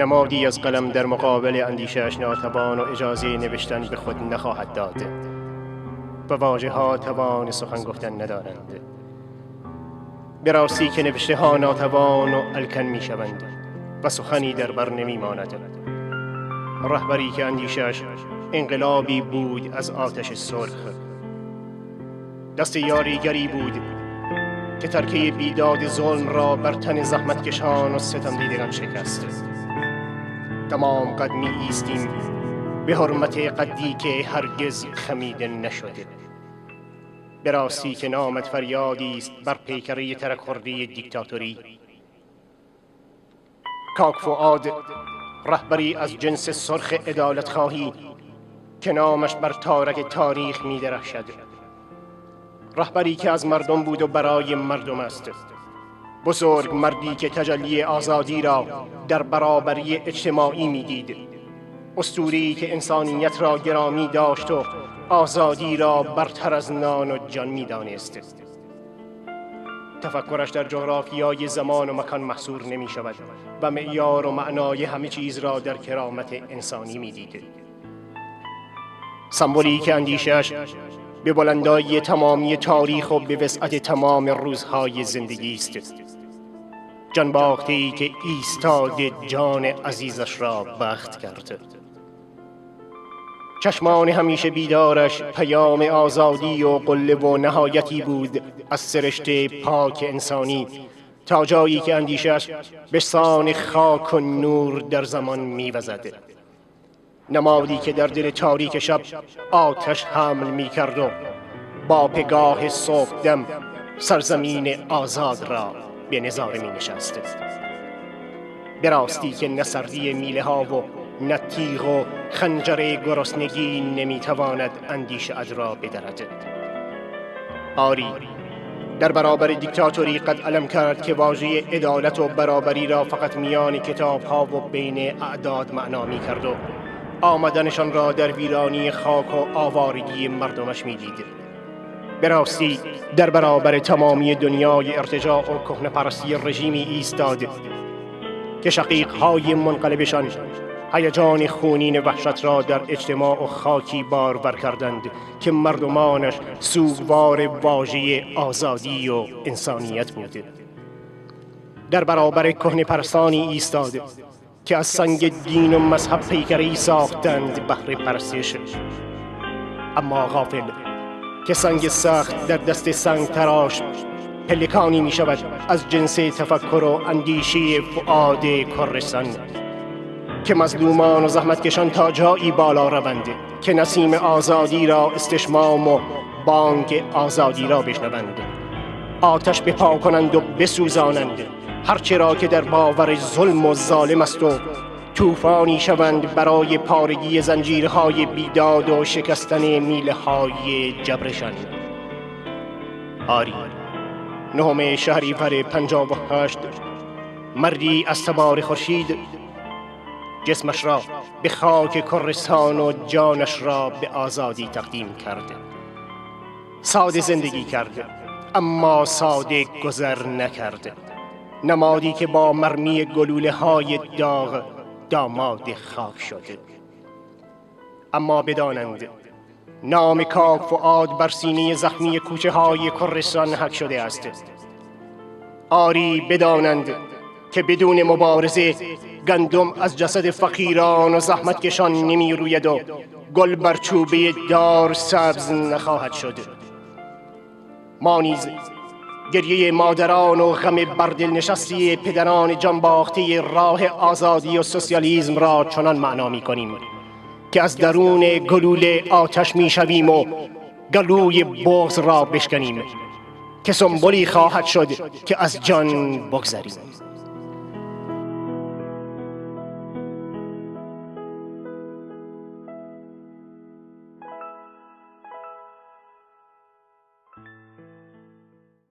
نمادی از قلم در مقابل اندیشه‌اش ناتوان و اجازه نوشتن به خود نخواهد داد. و واژه ها توان سخن گفتن ندارند. به راستی که نوشته ها ناتوان و الکن می شوند و سخنی در بر نمی ماند. رهبری که اندیشه‌اش انقلابی بود از آتش سرخ، دست یاریگری بود که ترکه بیداد ظلم را بر تن زحمتکشان و ستمدیدگان شکست. تمام قد می ایستیم به حرمت قدی که هرگز خمیده نشده. به راستی که نامت فریادی است بر پیکره ترک خوردی دیکتاتوری. کاک فؤاد رهبری از جنس سرخ عدالت خواهی که نامش بر تارک تاریخ می درخشد. رهبری که از مردم بود و برای مردم است. بزرگ مردی که تجلی آزادی را در برابری اجتماعی می دید. اسطوره‌ای که انسانیت را گرامی داشت و آزادی را برتر از نان و جان می دانست. تفکرش در جغرافیای زمان و مکان محصور نمی شود و معیار و معنای همه چیز را در کرامت انسانی می دید. سمبولی که اندیشه‌اش به بلندای تمامی تاریخ و به وسعت تمام روزهای زندگی است. جان باخته‌ای که ایستاده جان عزیزش را بخت کرد. چشمان همیشه بیدارش پیام آزادی و قله و نهایتی بود از سرشت پاک انسانی، تا جایی که اندیشه‌اش به سان خاک و نور در زمان می‌وزد. نمادی که در دل تاریک شب آتش حمل می‌کرد و با پگاه صبحدم سرزمین آزاد را به نظاره می‌نشست. به راستی که نه سردی میله ها و نه تیغ و خنجر گرسنگی نمیتواند اندیشه‌اش را بدرد. آری، در برابر دیکتاتوری قد علم کرد که واژه عدالت و برابری را فقط میان کتاب ها و بین اعداد معنا می کرد و آمدنشان را در ویرانی خاک و آوارگی مردمش می دید. به راستی در برابر تمامی دنیای ارتجاع و کهنه پرستی رژیمی ایستاد که شقیق‌های منقلبشان هیجان خونین وحشت را در اجتماع و خاکی بارور کردند که مردمانش سوگوار واژه آزادی و انسانیت بود. در برابر کهنه پرستانی ایستاد که از سنگ دین و مذهب پیکره‌ای ساختند بهر پرستش، اما غافل که سنگ سخت در دست سنگ تراش پلکانی می شود از جنس تفکر و اندیشه فؤاد کرستان، که مظلومان و زحمتکشان تا جایی بالا روند که نسیم آزادی را استشمام و بانگ آزادی را بشنوند، آتش بپا کنند و بسوزانند هرچه را که در باور ظلم و ظالم است و طوفانی شوند برای پارگی زنجیرهای بیداد و شکستن میله های جبرشان. آری، 9 شهریور 58 مردی از تبار خورشید جسمش را به خاک کردستان و جانش را به آزادی تقدیم کرد. ساده زندگی کرد اما ساده گذر نکرد. نمادی که با مرمی گلوله های داغ داماد خاک شد. اما بدانند نام کاک فؤاد بر سینه زخمی کوچه های کردستان حک شده است. آری، بدانند که بدون مبارزه گندم از جسد فقیران و زحمتکشان نمی روید و گل بر چوبه دار سبز نخواهد شد. ما نیز گریه مادران و غم بر دل نشستی پدران جانباخته راه آزادی و سوسیالیسم را چنان معنا می کنیم که از درون گلوله آتش می شویم و گلوی بغض را بشکنیم که سنبولی خواهد شد که از جان بگذریم.